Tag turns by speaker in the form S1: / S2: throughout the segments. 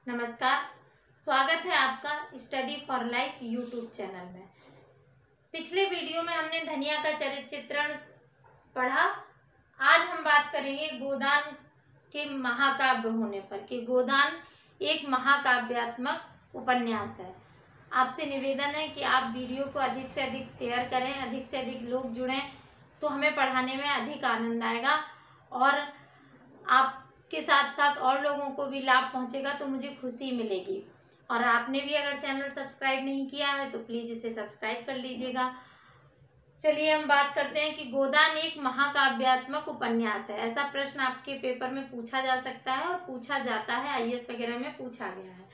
S1: नमस्कार, स्वागत है आपका study for life YouTube channel में। पिछले वीडियो में हमने धनिया का चरित्र चित्रण पढ़ा। आज हम बात करेंगे गोदान के महाकाव्य होने पर कि गोदान एक महाकाव्यात्मक उपन्यास है। आपसे निवेदन है कि आप वीडियो को अधिक से अधिक शेयर करें, अधिक से अधिक लोग जुड़ें तो हमें पढ़ाने में अधिक आनंद आएगा और आपके साथ साथ और लोगों को भी लाभ पहुंचेगा तो मुझे खुशी मिलेगी। और आपने भी अगर चैनल सब्सक्राइब नहीं किया है तो प्लीज़ इसे सब्सक्राइब कर लीजिएगा। चलिए हम बात करते हैं कि गोदान एक महाकाव्यात्मक उपन्यास है। ऐसा प्रश्न आपके पेपर में पूछा जा सकता है और पूछा जाता है, आईएएस वगैरह में पूछा गया है।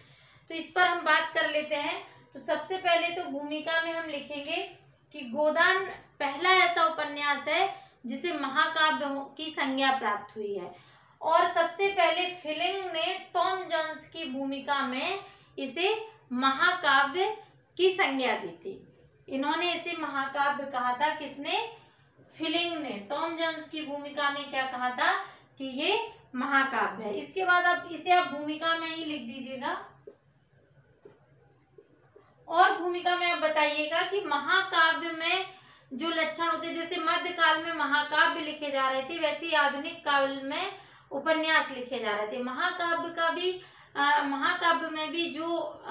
S1: तो इस पर हम बात कर लेते हैं। तो सबसे पहले तो भूमिका में हम लिखेंगे कि गोदान पहला ऐसा उपन्यास है जिसे महाकाव्य की संज्ञा प्राप्त हुई है और सबसे पहले फिलिंग ने टॉम जोन्स की भूमिका में इसे महाकाव्य की संज्ञा दी थी। इन्होंने इसे महाकाव्य कहा था। किसने? फिलिंग ने टॉम जोन्स की भूमिका में क्या कहा था कि ये महाकाव्य है। इसके बाद अब इसे आप भूमिका में ही लिख दीजिएगा और भूमिका में आप बताइएगा कि महाकाव्य में जो लक्षण होते, जैसे मध्यकाल में महाकाव्य लिखे जा रहे थे वैसे ही आधुनिक काल में उपन्यास लिखे जा रहे थे। महाकाव्य का भी महाकाव्य में भी जो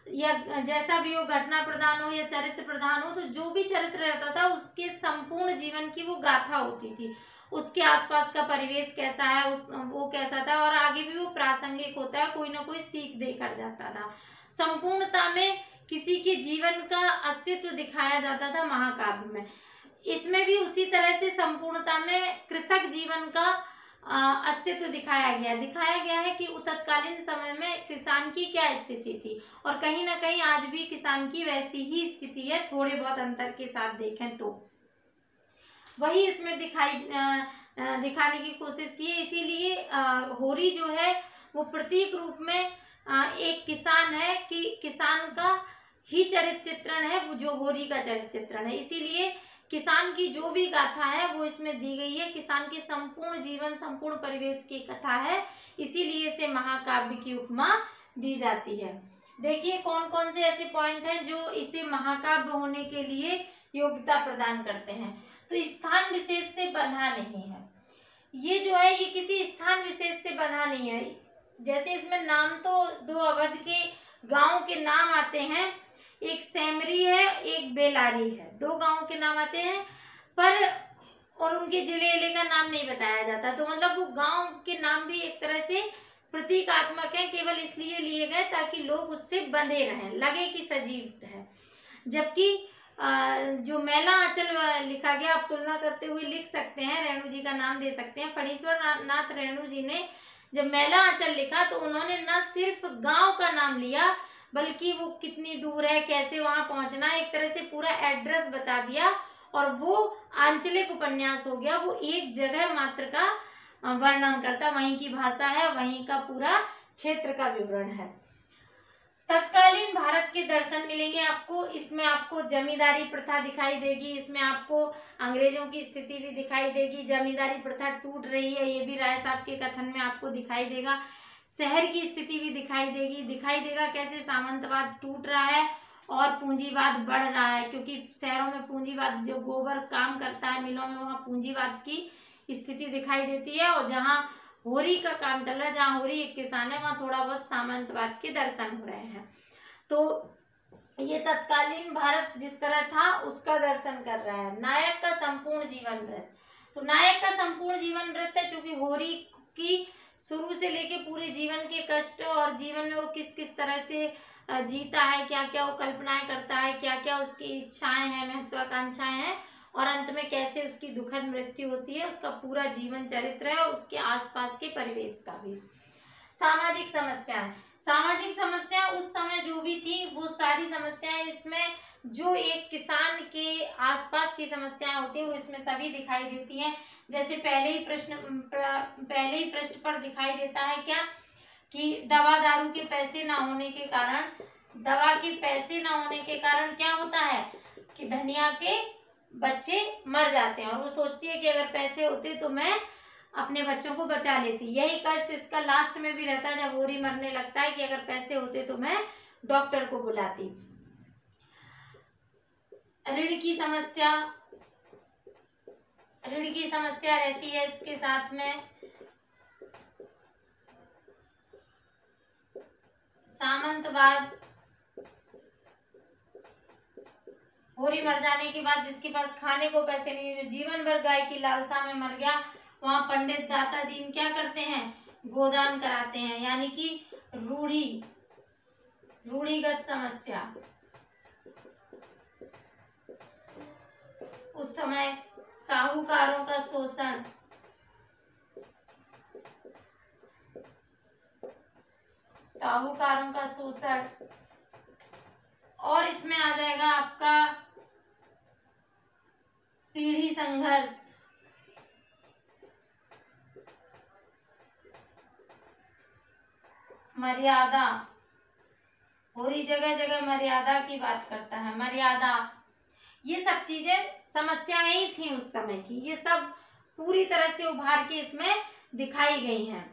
S1: या जैसा भी वो घटना प्रधान हो या चरित्र प्रधान हो, तो जो भी चरित्र रहता था उसके संपूर्ण जीवन की वो गाथा होती थी। उसके आसपास का परिवेश कैसा है, वो कैसा था और आगे भी वो प्रासंगिक होता है, कोई ना कोई सीख देकर जाता था। संपूर्णता में किसी के जीवन का अस्तित्व दिखाया जाता था महाकाव्य में। इसमें भी उसी तरह से संपूर्णता में कृषक जीवन का अस्तित्व दिखाया गया है कि तत्कालीन समय में किसान की क्या स्थिति थी और कहीं ना कहीं आज भी किसान की वैसी ही स्थिति है, थोड़े बहुत अंतर के साथ देखें तो वही इसमें दिखाने की कोशिश की है। इसीलिए होरी जो है वो प्रतीक रूप में एक किसान है कि किसान का ही चरित्र चित्रण है, वो जो होरी का चरित्र चित्रण है। इसीलिए किसान की जो भी गाथा है वो इसमें दी गई है। किसान के संपूर्ण जीवन, संपूर्ण परिवेश की कथा है, इसीलिए इसे महाकाव्य की उपमा दी जाती है। देखिए कौन कौन से ऐसे पॉइंट हैं जो इसे महाकाव्य होने के लिए योग्यता प्रदान करते हैं। तो स्थान विशेष से बंधा नहीं है। ये जो है ये किसी स्थान विशेष से बंधा नहीं है। जैसे इसमें नाम तो दो अवध के गांव के नाम आते हैं, एक सेमरी है एक बेलारी है, दो गांवों के नाम आते हैं पर और उनके जिले का नाम नहीं बताया जाता। तो मतलब वो गांव के नाम भी एक तरह से प्रतीकात्मक है, केवल इसलिए लिए गए ताकि लोग उससे बंधे रहें, लगे कि सजीव है। जबकि जो मैला आंचल लिखा गया, आप तुलना करते हुए लिख सकते हैं, रेणु जी का नाम दे सकते हैं। फणीश्वर नाथ रेणु जी ने जब मैला आंचल लिखा तो उन्होंने न सिर्फ गांव का नाम लिया बल्कि वो कितनी दूर है, कैसे वहां पहुंचना है, एक तरह से पूरा एड्रेस बता दिया और वो आंचलिक उपन्यास हो गया। वो एक जगह मात्र का वर्णन करता, वहीं की भाषा है, वहीं का पूरा क्षेत्र का विवरण है। तत्कालीन भारत के दर्शन मिलेंगे आपको। इसमें आपको जमींदारी प्रथा दिखाई देगी, इसमें आपको अंग्रेजों की स्थिति भी दिखाई देगी। जमींदारी प्रथा टूट रही है, ये भी राय साहब के कथन में आपको दिखाई देगा। शहर की स्थिति भी दिखाई देगा कैसे सामंतवाद टूट रहा है और पूंजीवाद बढ़ रहा है, क्योंकि शहरों में पूंजीवाद जो गोबर काम करता है मिलों में, वहाँ पूंजीवाद की स्थिति दिखाई देती है और जहाँ होरी का काम चल रहा है, जहाँ होरी एक किसान है, वहाँ थोड़ा बहुत सामंतवाद के दर्शन हो रहे हैं। तो ये तत्कालीन भारत जिस तरह था उसका दर्शन कर रहा है। नायक का संपूर्ण जीवन वृत्त, तो नायक का संपूर्ण जीवन वृत्त है चूंकि होरी की शुरू से लेके पूरे जीवन के कष्ट और जीवन में वो किस किस तरह से जीता है, क्या क्या वो कल्पनाएं करता है, क्या क्या उसकी इच्छाएं हैं, महत्वाकांक्षाएं हैं और अंत में कैसे उसकी दुखद मृत्यु होती है, उसका पूरा जीवन चरित्र है और उसके आसपास के परिवेश का भी। सामाजिक समस्या उस समय जो भी थी वो सारी समस्याएं इसमें, जो एक किसान के आसपास की समस्याएं होती हैं वो इसमें सभी दिखाई देती हैं। जैसे पहले ही प्रश्न पर दिखाई देता है क्या कि दवा दारू के पैसे ना होने के कारण, दवा के पैसे ना होने के कारण क्या होता है कि धनिया के बच्चे मर जाते हैं और वो सोचती है कि अगर पैसे होते तो मैं अपने बच्चों को बचा लेती। यही कष्ट इसका लास्ट में भी रहता है, जब होरी मरने लगता है कि अगर पैसे होते तो मैं डॉक्टर को बुलाती। ऋण की समस्या रहती है इसके साथ में। सामंतवाद, होरी मर जाने के बाद जिसके पास खाने को पैसे नहीं है, जो जीवन भर गाय की लालसा में मर गया, वहां पंडित दाता दीन क्या करते हैं, गोदान कराते हैं। यानी कि रूढ़िगत समस्या। उस समय साहूकारों का शोषण, और इसमें आ जाएगा आपका पीढ़ी संघर्ष। मर्यादा, होरी जगह जगह मर्यादा की बात करता है। मर्यादा, ये सब चीजें समस्याएं ही थी उस समय की, ये सब पूरी तरह से उभार के इसमें दिखाई गई हैं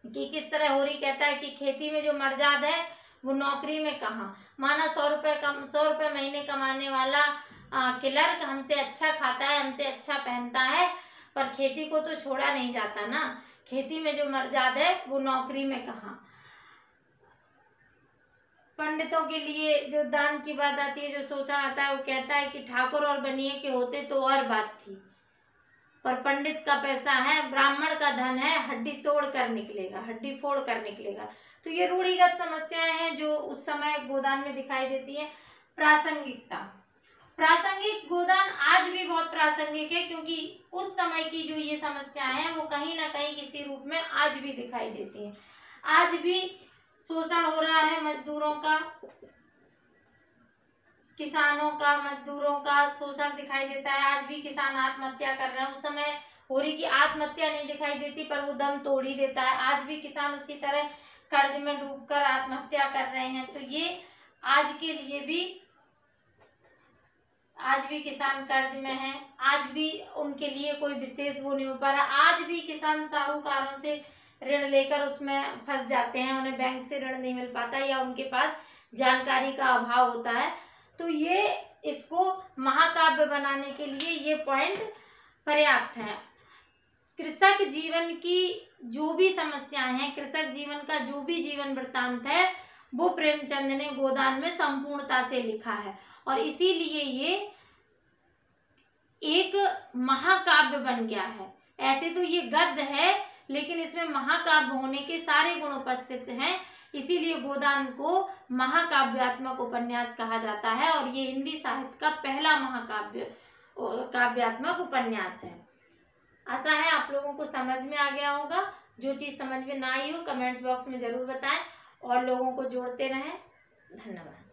S1: कि किस तरह होरी कहता है कि खेती में जो मर्जाद है वो नौकरी में कहाँ। माना 100 रुपए महीने कमाने वाला क्लर्क हमसे अच्छा खाता है, हमसे अच्छा पहनता है, पर खेती को तो छोड़ा नहीं जाता ना। खेती में जो मर्जाद है वो नौकरी में कहाँ। पंडितों के लिए जो दान की बात आती है, जो शोषण आता है, वो कहता है कि ठाकुर और बनिए के होते तो और बात थी, पर पंडित का पैसा है, ब्राह्मण का धन है, हड्डी तोड़ कर निकलेगा, हड्डी फोड़ कर निकलेगा। तो ये रूढ़िगत समस्याएं हैं जो उस समय गोदान में दिखाई देती है। प्रासंगिकता, प्रासंगिक गोदान आज भी बहुत प्रासंगिक है, क्योंकि उस समय की जो ये समस्याएं हैं वो कहीं ना कहीं किसी रूप में आज भी दिखाई देती हैं। आज भी शोषण हो रहा है मजदूरों का, किसानों का, मजदूरों का शोषण दिखाई देता है। आज भी किसान आत्महत्या कर रहे हैं। उस समय होरी की आत्महत्या नहीं दिखाई देती, पर वो दम तोड़ ही देता है। आज भी किसान उसी तरह कर्ज में डूबकर आत्महत्या कर रहे हैं। तो ये आज के लिए भी, आज भी किसान कर्ज में है, आज भी उनके लिए कोई विशेष वो नहीं हो पा रहा। आज भी किसान साहूकारों से ऋण लेकर उसमें फंस जाते हैं, उन्हें बैंक से ऋण नहीं मिल पाता या उनके पास जानकारी का अभाव होता है। तो ये इसको महाकाव्य बनाने के लिए ये पॉइंट पर्याप्त है। कृषक जीवन की जो भी समस्याएं हैं, कृषक जीवन का जो भी जीवन वृत्तांत है, वो प्रेमचंद ने गोदान में संपूर्णता से लिखा है, और इसीलिए ये एक महाकाव्य बन गया है। ऐसे तो ये गद्य है, लेकिन इसमें महाकाव्य होने के सारे गुण उपस्थित हैं, इसीलिए गोदान को महाकाव्यात्मक उपन्यास कहा जाता है, और ये हिंदी साहित्य का पहला काव्यात्मक उपन्यास है। आशा है आप लोगों को समझ में आ गया होगा। जो चीज़ समझ में ना आई हो कमेंट्स बॉक्स में जरूर बताएं, और लोगों को जोड़ते रहें। धन्यवाद।